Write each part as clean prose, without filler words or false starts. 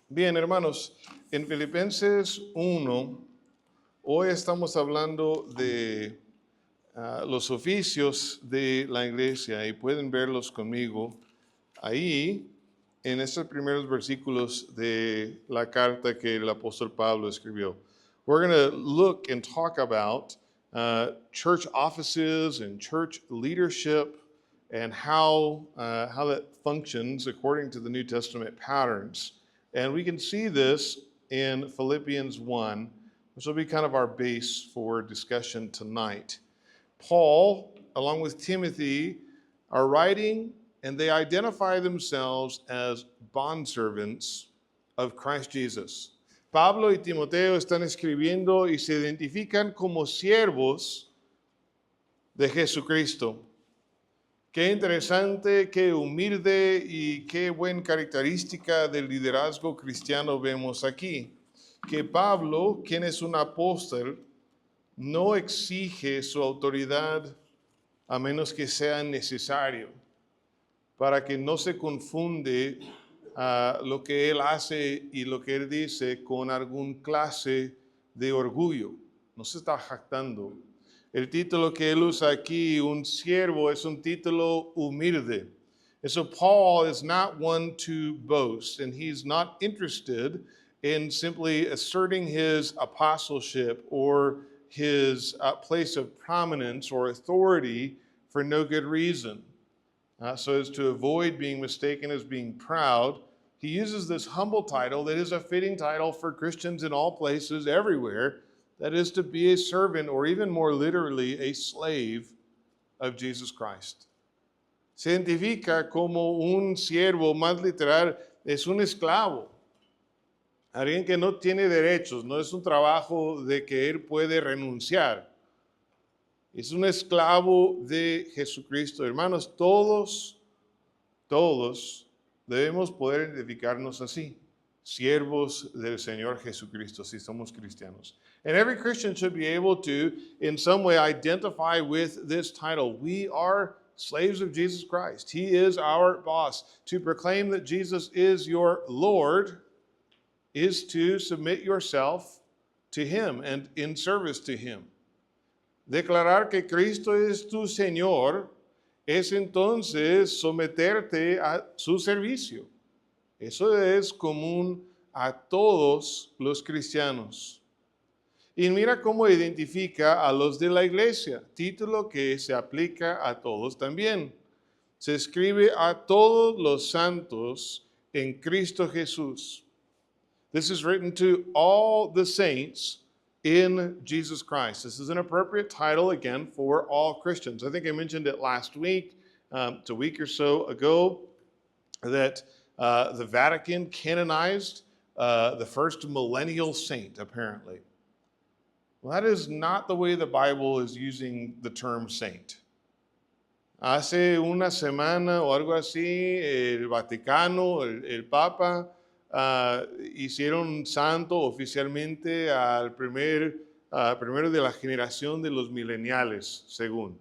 Bien, hermanos, en Filipenses 1, hoy estamos hablando de los oficios de la iglesia y pueden verlos conmigo ahí en estos primeros versículos de la carta que el apóstol Pablo escribió. We're going to look and talk about church offices and church leadership and how that functions according to the New Testament patterns. And we can see this in Philippians 1, which will be kind of our base for discussion tonight. Paul, along with Timothy, are writing, and they identify themselves as bondservants of Christ Jesus. Pablo y Timoteo están escribiendo y se identifican como siervos de Jesucristo. Qué interesante, qué humilde y qué buena característica del liderazgo cristiano vemos aquí. Que Pablo, quien es un apóstol, no exige su autoridad a menos que sea necesario, para que no se confunde lo que él hace y lo que él dice con algún clase de orgullo. No se está jactando. El título que él usa aquí, un siervo, es un título humilde. And so Paul is not one to boast, and he's not interested in simply asserting his apostleship or his place of prominence or authority for no good reason. So as to avoid being mistaken as being proud, he uses this humble title that is a fitting title for Christians in all places, everywhere. That is to be a servant, or even more literally, a slave of Jesus Christ. Se identifica como un siervo, más literal, es un esclavo. Alguien que no tiene derechos, no es un trabajo de que él puede renunciar. Es un esclavo de Jesucristo. Hermanos, todos debemos poder identificarnos así, siervos del Señor Jesucristo, si somos cristianos. And every Christian should be able to, in some way, identify with this title. We are slaves of Jesus Christ. He is our boss. To proclaim that Jesus is your Lord is to submit yourself to Him and in service to Him. Declarar que Cristo es tu Señor es entonces someterte a su servicio. Eso es común a todos los cristianos. Y mira cómo identifica a los de la iglesia, título que se aplica a todos también. Se escribe a todos los santos en Cristo Jesús. This is written to all the saints in Jesus Christ. This is an appropriate title, again, for all Christians. I think I mentioned it last week, it's a week or so ago, that the Vatican canonized the first millennial saint, apparently. Well, that is not the way the Bible is using the term saint. Hace una semana o algo así, el Vaticano, el Papa, hicieron santo oficialmente al primero de la generación de los mileniales, según.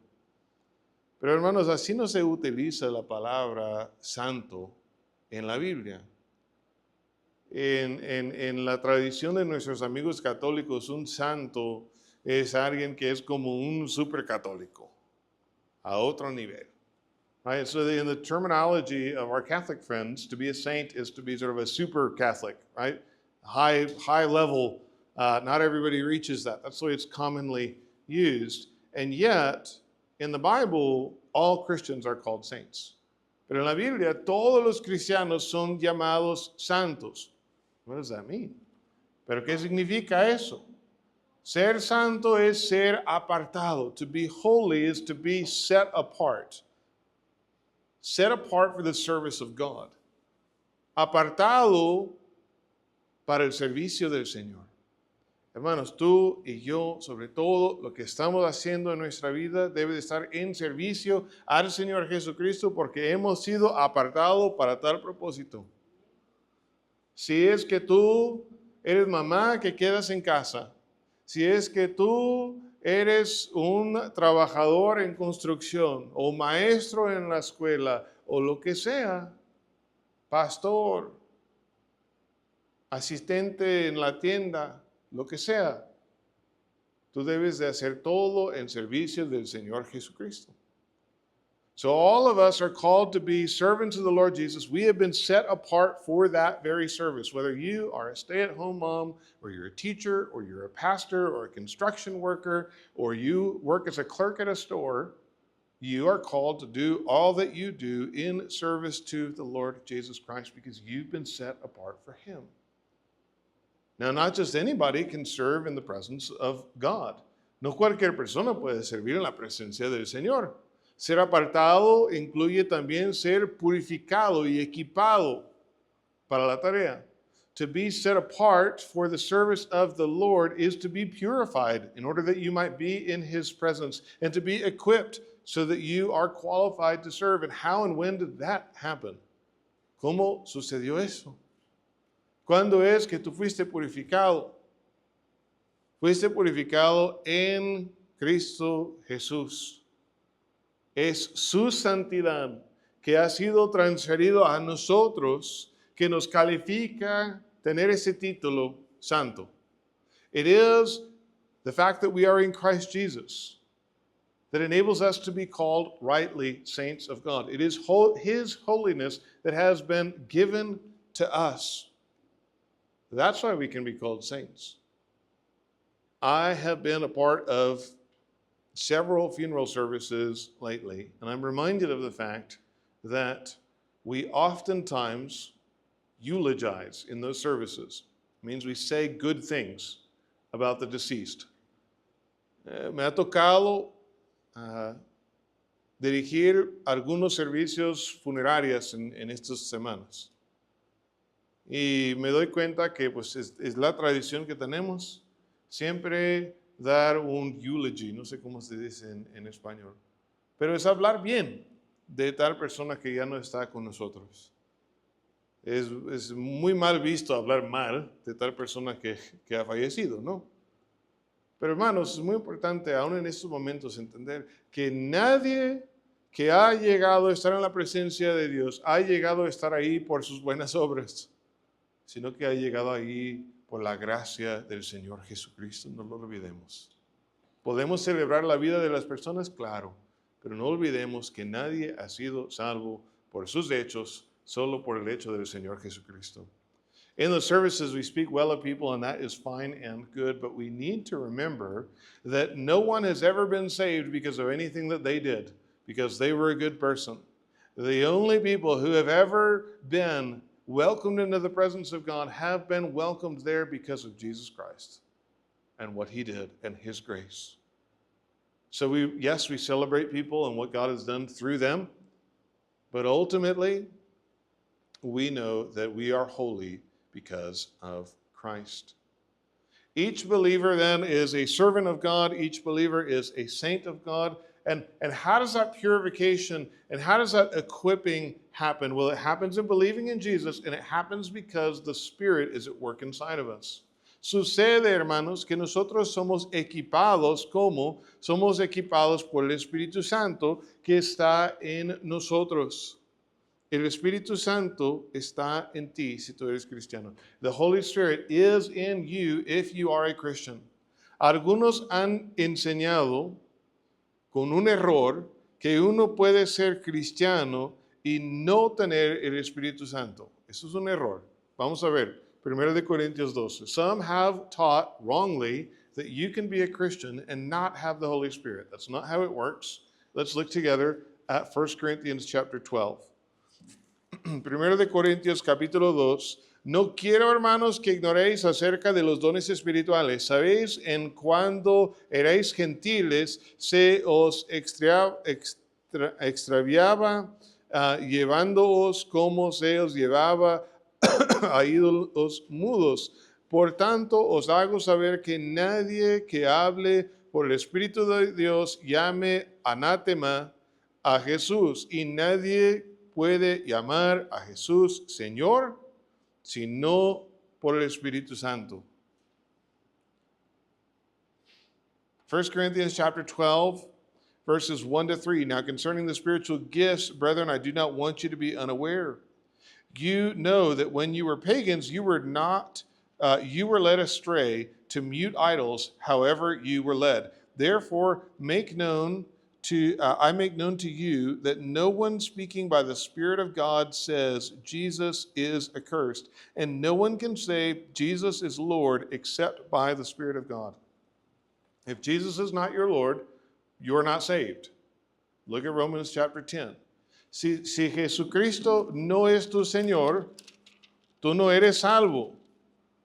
Pero hermanos, así no se utiliza la palabra santo en la Biblia. En la tradición de nuestros amigos católicos, un santo es alguien que es como un supercatólico, a otro nivel. Right? So in the terminology of our Catholic friends, to be a saint is to be sort of a super Catholic, right? High level. Not everybody reaches that. That's the way it's commonly used. And yet, in the Bible, all Christians are called saints. Pero en la Biblia, todos los cristianos son llamados santos. What does that mean? ¿Pero qué significa eso? Ser santo es ser apartado. To be holy is to be set apart. Set apart for the service of God. Apartado para el servicio del Señor. Hermanos, tú y yo, sobre todo, lo que estamos haciendo en nuestra vida debe de estar en servicio al Señor Jesucristo porque hemos sido apartados para tal propósito. Si es que tú eres mamá que quedas en casa, si es que tú eres un trabajador en construcción o maestro en la escuela o lo que sea, pastor, asistente en la tienda, lo que sea. Tú debes de hacer todo en servicio del Señor Jesucristo. So all of us are called to be servants of the Lord Jesus. We have been set apart for that very service. Whether you are a stay-at-home mom, or you're a teacher, or you're a pastor, or a construction worker, or you work as a clerk at a store, you are called to do all that you do in service to the Lord Jesus Christ because you've been set apart for Him. Now, not just anybody can serve in the presence of God. No cualquier persona puede servir en la presencia del Señor. Ser apartado incluye también ser purificado y equipado para la tarea. To be set apart for the service of the Lord is to be purified in order that you might be in His presence and to be equipped so that you are qualified to serve. And how and when did that happen? ¿Cómo sucedió eso? ¿Cuándo es que tú fuiste purificado? Fuiste purificado en Cristo Jesús. Es su santidad que ha sido transferido a nosotros que nos califica tener ese título santo. It is the fact that we are in Christ Jesus that enables us to be called rightly saints of God. It is His holiness that has been given to us. That's why we can be called saints. I have been a part of several funeral services lately, and I'm reminded of the fact that we oftentimes eulogize in those services. It means we say good things about the deceased. Me ha tocado dirigir algunos servicios funerarios en estas semanas. Y me doy cuenta que pues, es la tradición que tenemos, siempre dar un eulogy, no sé cómo se dice en español, pero es hablar bien de tal persona que ya no está con nosotros. Es muy mal visto hablar mal de tal persona que ha fallecido, ¿no? Pero hermanos, es muy importante aún en estos momentos entender que nadie que ha llegado a estar en la presencia de Dios ha llegado a estar ahí por sus buenas obras, sino que ha llegado ahí por la gracia del Señor Jesucristo. No lo olvidemos. ¿Podemos celebrar la vida de las personas? Claro, pero no olvidemos que nadie ha sido salvo por sus hechos, solo por el hecho del Señor Jesucristo. In the services, we speak well of people, and that is fine and good, but we need to remember that no one has ever been saved because of anything that they did, because they were a good person. The only people who have ever been welcomed into the presence of God have been welcomed there because of Jesus Christ and what He did and His grace. So we celebrate people and what God has done through them, but ultimately, we know that we are holy because of Christ. Each believer then is a servant of God. Each believer is a saint of God. And how does that purification and how does that equipping happen? Well, it happens in believing in Jesus, and it happens because the Spirit is at work inside of us. Sucede, hermanos, que nosotros somos equipados por el Espíritu Santo que está en nosotros. El Espíritu Santo está en ti si tú eres cristiano. The Holy Spirit is in you if you are a Christian. Algunos han enseñado con un error que uno puede ser cristiano y no tener el Espíritu Santo. Eso es un error. Vamos a ver, 1 Corintios 12. Some have taught wrongly that you can be a Christian and not have the Holy Spirit. That's not how it works. Let's look together at 1 Corinthians chapter 12. 1 Corintios capítulo 2. No quiero, hermanos, que ignoréis acerca de los dones espirituales. Sabéis, en cuando erais gentiles, se os extraviaba, llevándoos como se os llevaba a ídolos mudos. Por tanto, os hago saber que nadie que hable por el Espíritu de Dios llame anátema a Jesús, y nadie puede llamar a Jesús Señor, sino por el Espíritu Santo. 1 Corinthians chapter 12, verses 1 to 3. Now concerning the spiritual gifts, brethren, I do not want you to be unaware. You know that when you were pagans, you were led astray to mute idols, however you were led. Therefore, I make known to you that no one speaking by the Spirit of God says Jesus is accursed, and no one can say Jesus is Lord except by the Spirit of God. If Jesus is not your Lord, you're not saved. Look at Romans chapter 10. Si Jesucristo no es tu Señor, tú no eres salvo.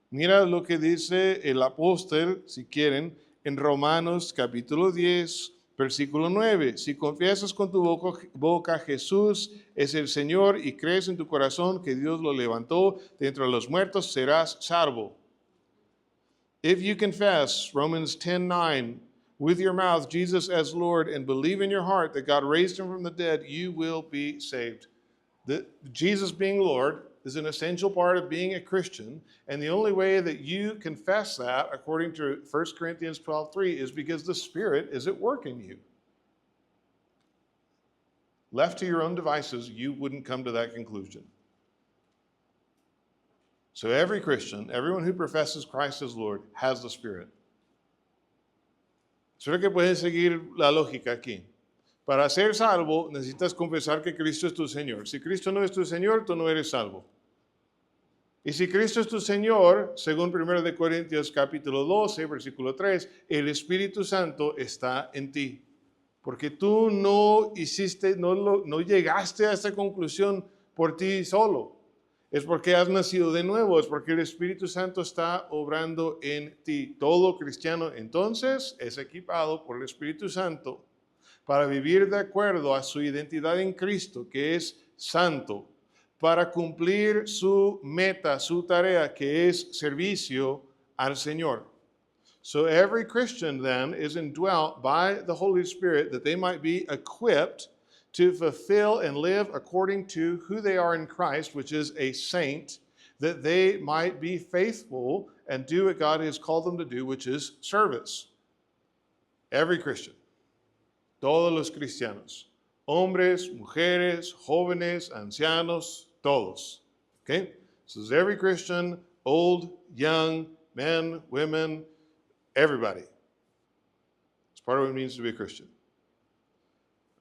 Mira lo que dice el apóstol, si quieren, en Romanos capítulo 10, versículo 9. Si confiesas con tu boca Jesús es el Señor y crees en tu corazón que Dios lo levantó de entre los muertos, serás salvo. If you confess, Romans 10:9, with your mouth Jesus as Lord and believe in your heart that God raised him from the dead, you will be saved. Jesus being Lord is an essential part of being a Christian, and the only way that you confess that, according to 1 Corinthians 12:3, is because the Spirit is at work in you. Left to your own devices, you wouldn't come to that conclusion. So every Christian, everyone who professes Christ as Lord, has the Spirit. Espero que pueden seguir la lógica aquí. Para ser salvo, necesitas confesar que Cristo es tu Señor. Si Cristo no es tu Señor, tú no eres salvo. Y si Cristo es tu Señor, según 1 de Corintios capítulo 12, versículo 3, el Espíritu Santo está en ti. Porque tú no llegaste a esta conclusión por ti solo. Es porque has nacido de nuevo, es porque el Espíritu Santo está obrando en ti. Todo cristiano entonces es equipado por el Espíritu Santo para vivir de acuerdo a su identidad en Cristo, que es santo, para cumplir su meta, su tarea, que es servicio al Señor. So every Christian then is indwelt by the Holy Spirit that they might be equipped to fulfill and live according to who they are in Christ, which is a saint, that they might be faithful and do what God has called them to do, which is service. Every Christian. Todos los cristianos. Hombres, mujeres, jóvenes, ancianos, todos. Okay? So it's every Christian, old, young, men, women, everybody. It's part of what it means to be a Christian.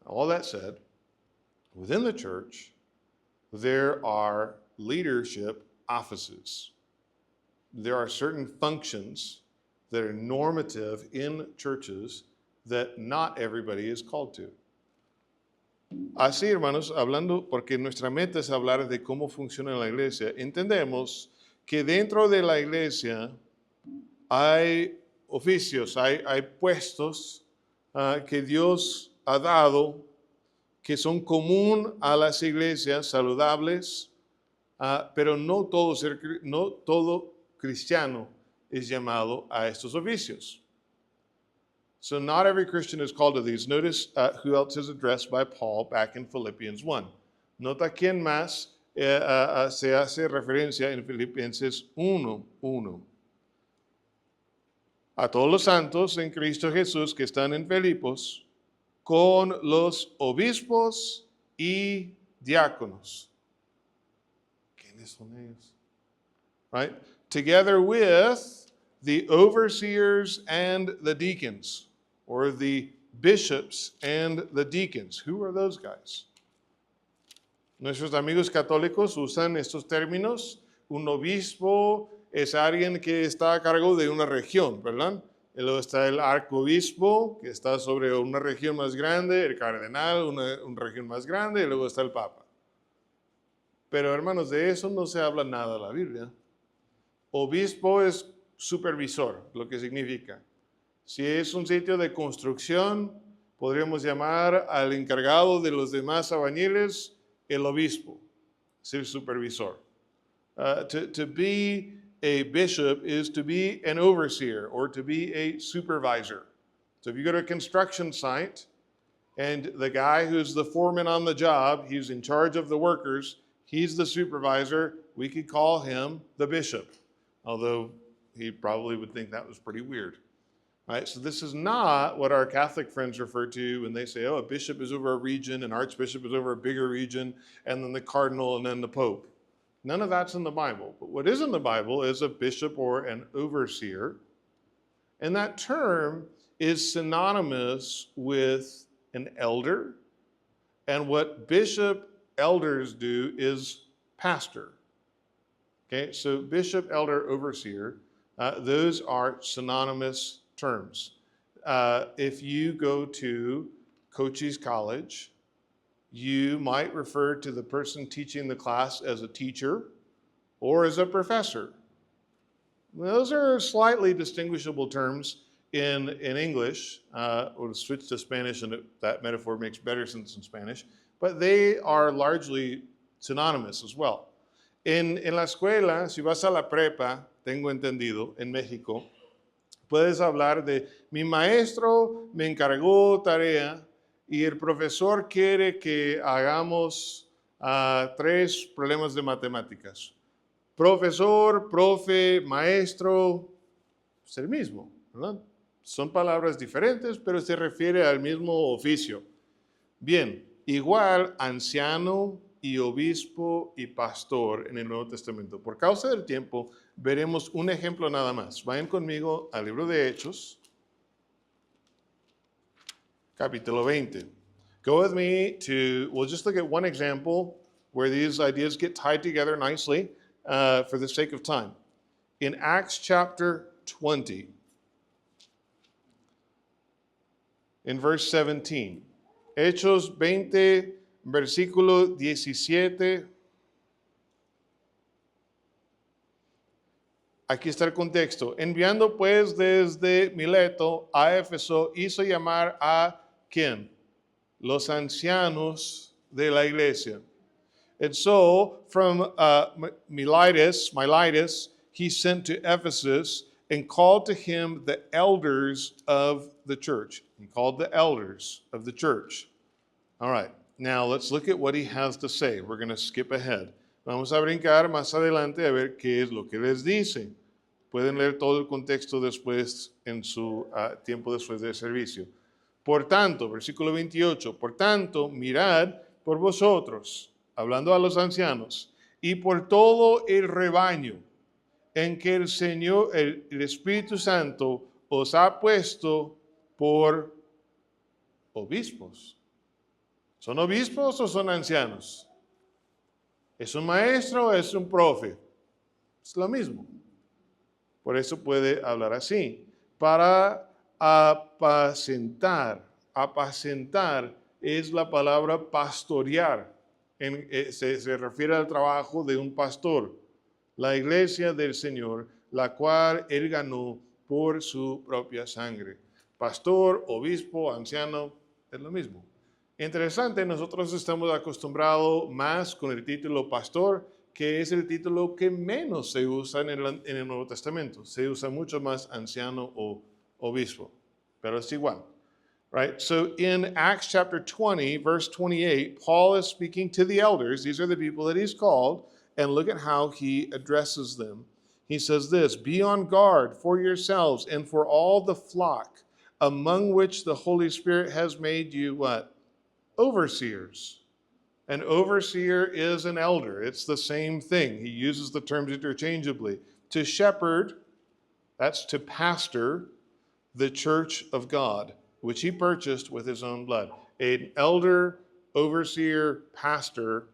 All that said, within the church, there are leadership offices. There are certain functions that are normative in churches that not everybody is called to. Así, hermanos, hablando, porque nuestra meta es hablar de cómo funciona la iglesia, entendemos que dentro de la iglesia hay oficios, hay puestos que Dios ha dado, que son común a las iglesias saludables, pero no todo cristiano es llamado a estos oficios. So not every Christian is called to these. Notice who else is addressed by Paul back in Philippians 1. Nota quién más se hace referencia en Filipenses 1:1. A todos los santos en Cristo Jesús que están en Filipos, con los obispos y diáconos. ¿Quiénes son ellos? Right? Together with the overseers and the deacons, or the bishops and the deacons. Who are those guys? Nuestros amigos católicos usan estos términos. Un obispo es alguien que está a cargo de una región, ¿verdad? Y luego está el arzobispo, que está sobre una región más grande, el cardenal, una región más grande, y luego está el papa. Pero hermanos, de eso no se habla nada en la Biblia. Obispo es supervisor, lo que significa. Si es un sitio de construcción, podríamos llamar al encargado de los demás albañiles el obispo, es el supervisor. To be a bishop is to be an overseer or to be a supervisor. So if you go to a construction site and the guy who's the foreman on the job, he's in charge of the workers, he's the supervisor, we could call him the bishop, although he probably would think that was pretty weird. Right? So this is not what our Catholic friends refer to when they say, oh, a bishop is over a region, an archbishop is over a bigger region, and then the cardinal, and then the pope. None of that's in the Bible. But what is in the Bible is a bishop or an overseer. And that term is synonymous with an elder. And what bishop elders do is pastor. Okay, so bishop, elder, overseer, those are synonymous terms. If you go to Cochise College, you might refer to the person teaching the class as a teacher or as a professor. Those are slightly distinguishable terms in English. We'll switch to Spanish, and that metaphor makes better sense in Spanish. But they are largely synonymous as well. En la escuela, si vas a la prepa, tengo entendido, en México, puedes hablar de mi maestro me encargó tarea y el profesor quiere que hagamos 3 problemas de matemáticas. Profesor, profe, maestro, es el mismo, ¿verdad? Son palabras diferentes, pero se refiere al mismo oficio. Bien, igual anciano y obispo y pastor en el Nuevo Testamento. Por causa del tiempo, veremos un ejemplo nada más. Vayan conmigo al libro de Hechos, capítulo 20. Go with me to, we'll just look at one example where these ideas get tied together nicely for the sake of time. In Acts chapter 20, in verse 17. Hechos 20, versículo 17. Aquí está el contexto. Enviando pues desde Mileto a Éfeso, hizo llamar a ¿quién? Los ancianos de la iglesia. And so from Miletus, he sent to Ephesus and called to him the elders of the church. He called the elders of the church. All right, now let's look at what he has to say. We're going to skip ahead. Vamos a brincar más adelante a ver qué es lo que les dice. Pueden leer todo el contexto después en su tiempo después del servicio. Por tanto, versículo 28, por tanto, mirad por vosotros, hablando a los ancianos, y por todo el rebaño en que el Señor, el Espíritu Santo, os ha puesto por obispos. ¿Son obispos o son ancianos? ¿Es un maestro o es un profe? Es lo mismo. Por eso puede hablar así. Para apacentar. Apacentar es la palabra pastorear. Se refiere al trabajo de un pastor. La iglesia del Señor, la cual él ganó por su propia sangre. Pastor, obispo, anciano, es lo mismo. Interesante, nosotros estamos acostumbrados más con el título pastor, que es el título que menos se usa en el Nuevo Testamento. Se usa mucho más anciano o obispo, pero es igual. Right? So in Acts chapter 20, verse 28, Paul is speaking to the elders. These are the people that he's called. And look at how he addresses them. He says this, be on guard for yourselves and for all the flock, among which the Holy Spirit has made you what? Overseers. An overseer is an elder. It's the same thing. He uses the terms interchangeably. To shepherd, that's to pastor the church of God, which he purchased with his own blood. An elder, overseer, pastor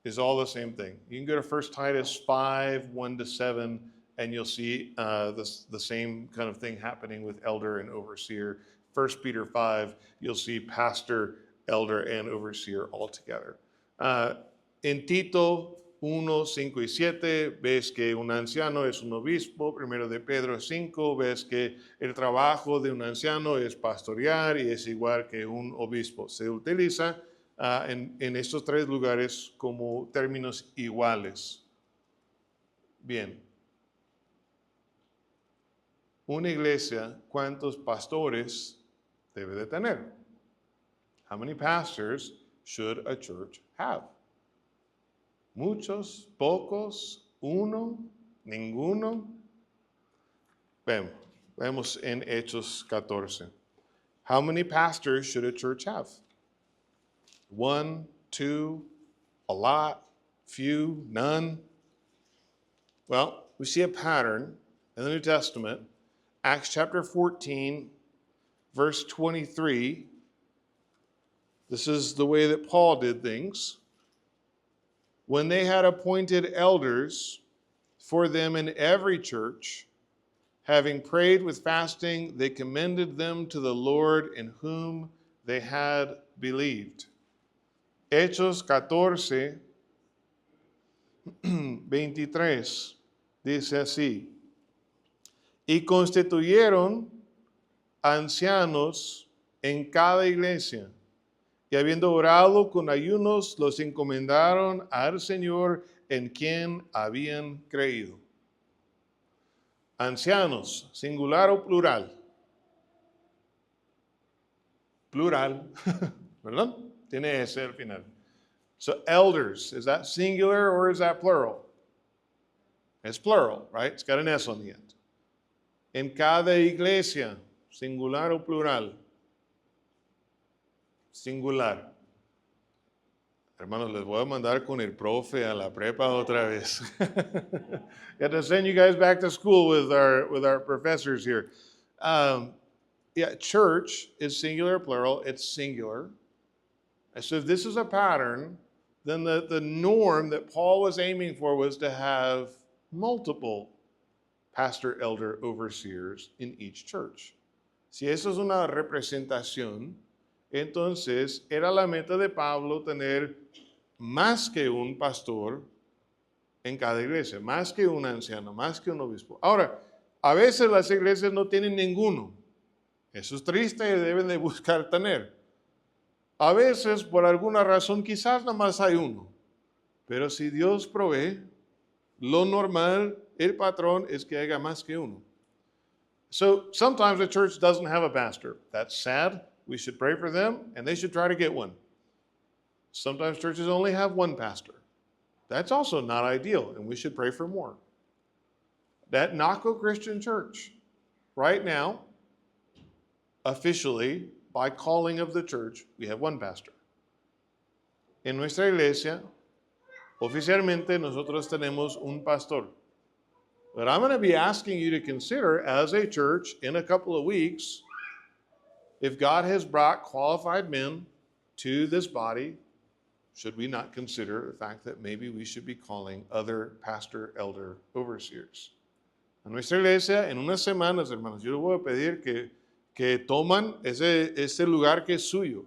is all the same thing. You can go to 1 Titus 5, 1-7, and you'll see the same kind of thing happening with elder and overseer. 1 Peter 5, you'll see pastor, elder, and overseer all together. En Tito 1, 5 y 7, ves que un anciano es un obispo. Primero de Pedro 5, ves que el trabajo de un anciano es pastorear y es igual que un obispo. Se utiliza en estos 3 lugares como términos iguales. Bien. Una iglesia, ¿cuántos pastores debe de tener? How many pastors should a church have? Muchos, pocos, uno, ninguno. Vemos en Hechos 14. How many pastors should a church have? 1, 2, a lot, few, none. Well, we see a pattern in the New Testament. Acts chapter 14, verse 23. This is the way that Paul did things. When they had appointed elders for them in every church, having prayed with fasting, they commended them to the Lord in whom they had believed. Hechos 14, 23, dice así. Y constituyeron ancianos en cada iglesia. Y habiendo orado con ayunos, los encomendaron al Señor en quien habían creído. Ancianos, singular o plural. Plural, ¿verdad? Tiene ese al final. So elders, is that singular or is that plural? It's plural, right? It's got an S on the end. En cada iglesia, singular o plural. Singular. Hermanos, les voy a mandar con el profe a la prepa otra vez. Got to send you guys back to school with our professors here. Church is singular, plural. It's singular. So if this is a pattern, then the norm that Paul was aiming for was to have multiple pastor, elder, overseers in each church. Si eso es una representación, entonces era la meta de Pablo tener más que un pastor en cada iglesia, más que un anciano, más que un obispo. Ahora, a veces las iglesias no tienen ninguno. Eso es triste y deben de buscar tener. A veces, por alguna razón, quizás nada más hay uno. Pero si Dios provee, lo normal, el patrón es que haya más que uno. So sometimes the church doesn't have a pastor. That's sad. We should pray for them, and they should try to get one. Sometimes churches only have one pastor. That's also not ideal, and we should pray for more. That Naco Christian Church, right now, officially, by calling of the church, we have one pastor. En nuestra iglesia, oficialmente, nosotros tenemos un pastor. But I'm going to be asking you to consider, as a church, in a couple of weeks, if God has brought qualified men to this body, should we not consider the fact that maybe we should be calling other pastor, elder, overseers? A nuestra iglesia, en unas semanas, hermanos, yo les voy a pedir que toman ese lugar que es suyo,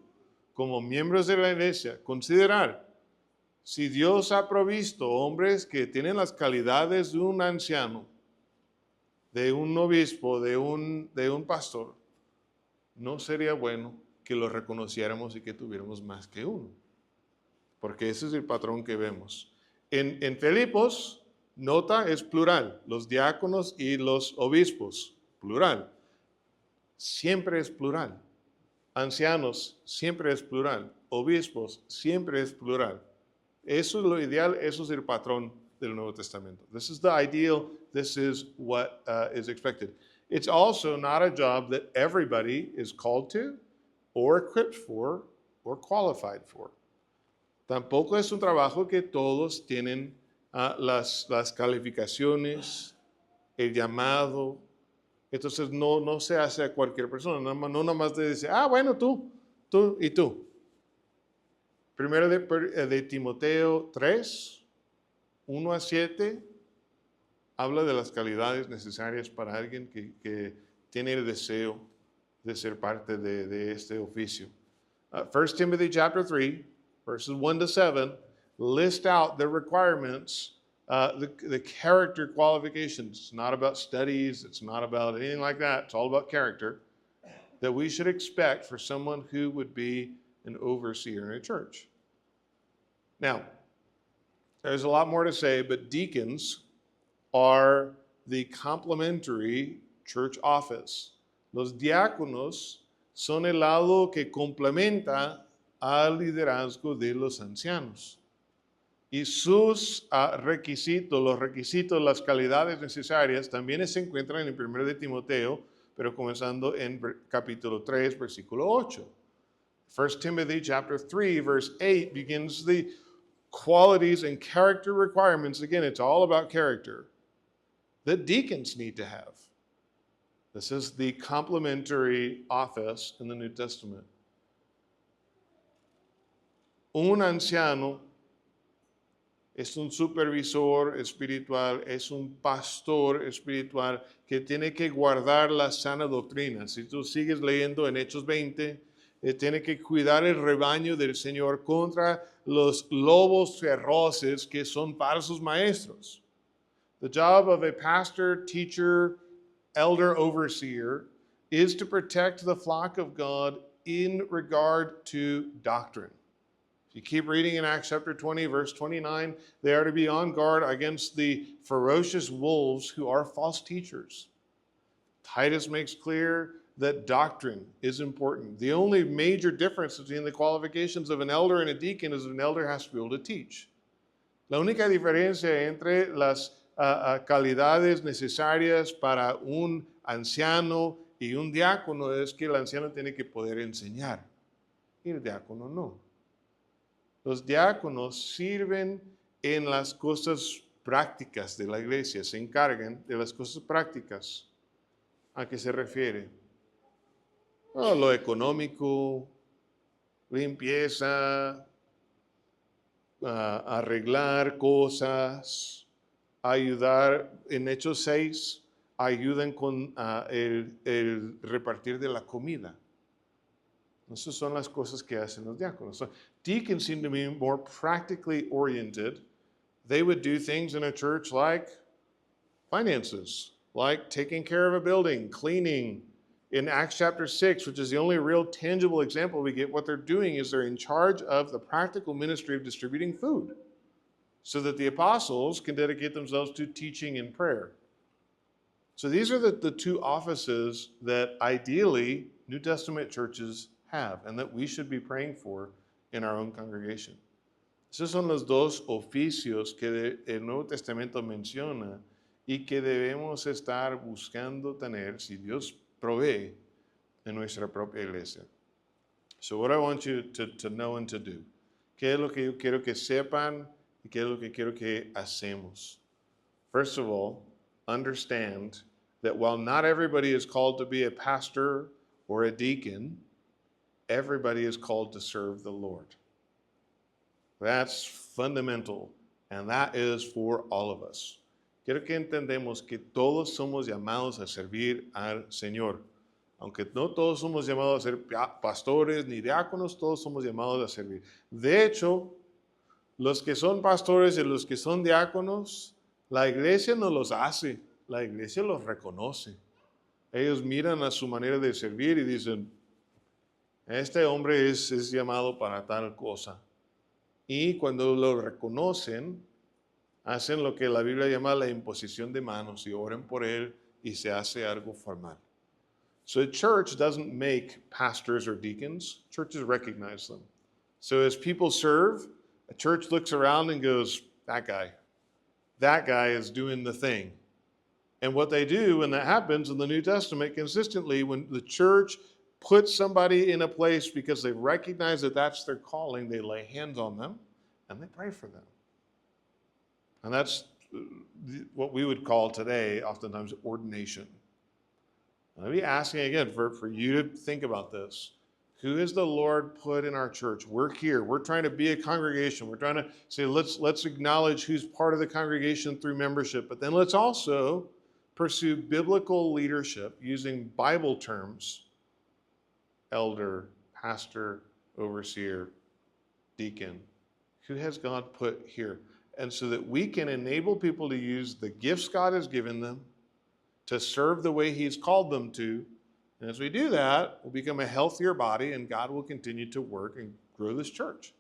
como miembros de la iglesia, considerar si Dios ha provisto hombres que tienen las calidades de un anciano, de un obispo, de un pastor. No sería bueno que lo reconociéramos y que tuviéramos más que uno. Porque ese es el patrón que vemos. En Filipos, nota, es plural. Los diáconos y los obispos, plural. Siempre es plural. Ancianos, siempre es plural. Obispos, siempre es plural. Eso es lo ideal, eso es el patrón del Nuevo Testamento. This is the ideal, this is what is expected. It's also not a job that everybody is called to, or equipped for, or qualified for. Tampoco es un trabajo que todos tienen las calificaciones, el llamado. Entonces no se hace a cualquier persona, no nada más te dice, bueno, tú y tú. Primero de Timoteo 3, 1-7, habla de las calidades necesarias para alguien que tiene el deseo de ser parte de este oficio. 1 Timothy chapter 3, verses 1-7, list out the requirements, the character qualifications. It's not about studies, it's not about anything like that. It's all about character that we should expect for someone who would be an overseer in a church. Now, there's a lot more to say, but deacons are the complementary church office. Los diáconos son el lado que complementa al liderazgo de los ancianos. Y sus requisitos, los requisitos, las calidades necesarias también se encuentran en el 1 de Timoteo, pero comenzando en capítulo 3, versículo 8. 1 Timothy chapter 3, verse 8 begins the qualities and character requirements. Again, it's all about character. that deacons need to have. This is the complementary office in the New Testament. Un anciano es un supervisor espiritual, es un pastor espiritual que tiene que guardar la sana doctrina. Si tú sigues leyendo en Hechos 20, tiene que cuidar el rebaño del Señor contra los lobos feroces que son falsos maestros. The job of a pastor, teacher, elder, overseer is to protect the flock of God in regard to doctrine. If you keep reading in Acts chapter 20, verse 29, they are to be on guard against the ferocious wolves who are false teachers. Titus makes clear that doctrine is important. The only major difference between the qualifications of an elder and a deacon is that an elder has to be able to teach. La única diferencia entre las calidades necesarias para un anciano y un diácono es que el anciano tiene que poder enseñar y el diácono no. Los diáconos sirven en las cosas prácticas de la iglesia, se encargan de las cosas prácticas. ¿A qué se refiere? Lo económico, limpieza, arreglar cosas, ayudar. En Hechos 6, ayudan con el repartir de la comida. Esas son las cosas que hacen los diáconos. So, deacons seem to be more practically oriented. They would do things in a church like finances, like taking care of a building, cleaning. In Acts chapter 6, which is the only real tangible example we get, what they're doing is they're in charge of the practical ministry of distributing food so that the apostles can dedicate themselves to teaching and prayer. So these are the two offices that ideally New Testament churches have and that we should be praying for in our own congregation. Esos son los dos oficios que el Nuevo Testamento menciona y que debemos estar buscando tener si Dios provee en nuestra propia iglesia. So what I want you to know and to do. ¿Qué es lo que yo quiero que sepan y qué es lo que quiero que hacemos? First of all, understand that while not everybody is called to be a pastor or a deacon, everybody is called to serve the Lord. That's fundamental, and that is for all of us. Quiero que entendemos que todos somos llamados a servir al Señor. Aunque no todos somos llamados a ser pastores ni diáconos, todos somos llamados a servir. De hecho, los que son pastores y los que son diáconos, la iglesia no los hace, la iglesia los reconoce. Ellos miran a su manera de servir y dicen, este hombre es llamado para tal cosa. Y cuando lo reconocen, hacen lo que la Biblia llama la imposición de manos y oran por él y se hace algo formal. So a church doesn't make pastors or deacons. Churches recognize them. So as people serve, a church looks around and goes, that guy is doing the thing. And what they do when that happens in the New Testament consistently, when the church puts somebody in a place because they recognize that that's their calling, they lay hands on them and they pray for them. And that's what we would call today, oftentimes, ordination. I'll be asking again for you to think about this. Who has the Lord put in our church? We're here. We're trying to be a congregation. We're trying to say, let's acknowledge who's part of the congregation through membership. But then let's also pursue biblical leadership using Bible terms. Elder, pastor, overseer, deacon. Who has God put here? And so that we can enable people to use the gifts God has given them to serve the way He's called them to. And as we do that, we'll become a healthier body and God will continue to work and grow this church.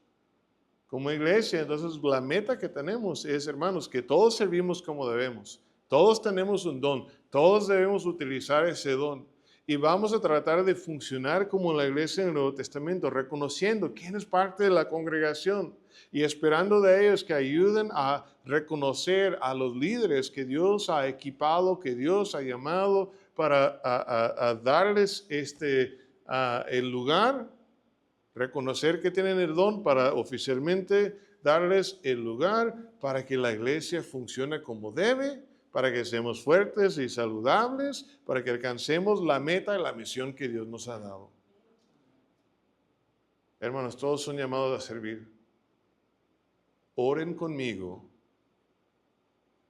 Como iglesia, entonces la meta que tenemos es, hermanos, que todos servimos como debemos. Todos tenemos un don. Todos debemos utilizar ese don. Y vamos a tratar de funcionar como la iglesia en el Nuevo Testamento, reconociendo quién es parte de la congregación y esperando de ellos que ayuden a reconocer a los líderes que Dios ha equipado, que Dios ha llamado para a darles el lugar, reconocer que tienen el don para oficialmente darles el lugar para que la iglesia funcione como debe, para que seamos fuertes y saludables, para que alcancemos la meta y la misión que Dios nos ha dado. Hermanos, todos son llamados a servir. Oren conmigo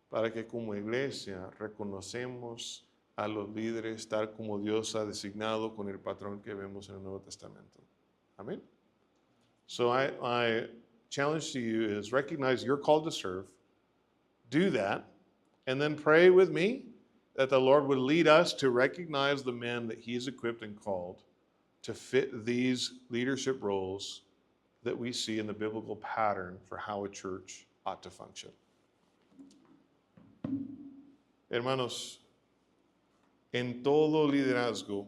para que como iglesia reconocemos a los líderes tal como Dios ha designado con el patrón que vemos en el Nuevo Testamento. Amén. So I challenge to you is recognize you're called to serve. Do that. And then pray with me that the Lord would lead us to recognize the men that He's equipped and called to fit these leadership roles that we see in the biblical pattern for how a church ought to function. Hermanos, en todo liderazgo,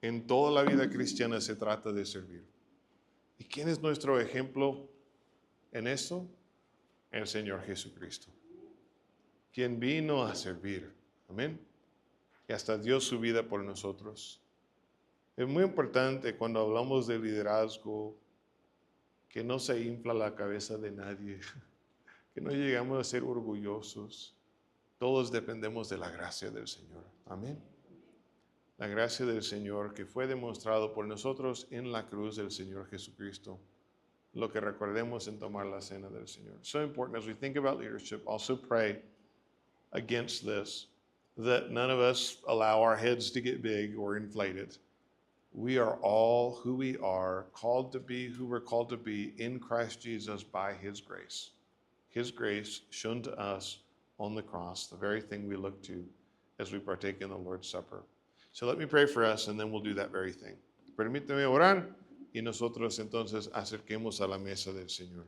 en toda la vida cristiana se trata de servir. ¿Y quién es nuestro ejemplo en esto? El Señor Jesucristo, quien vino a servir. Amén. Y hasta dio su vida por nosotros. Es muy importante cuando hablamos de liderazgo que no se infla la cabeza de nadie, que no llegamos a ser orgullosos. Todos dependemos de la gracia del Señor. Amén. La gracia del Señor que fue demostrado por nosotros en la cruz del Señor Jesucristo. Lo que recordemos en tomar la cena del Señor. So important as we think about leadership, also pray against this, that none of us allow our heads to get big or inflated. We are all who we are, called to be who we're called to be in Christ Jesus by His grace. His grace shown to us on the cross, the very thing we look to as we partake in the Lord's Supper. So let me pray for us and then we'll do that very thing. Permíteme orar y nosotros entonces acerquemos a la mesa del Señor.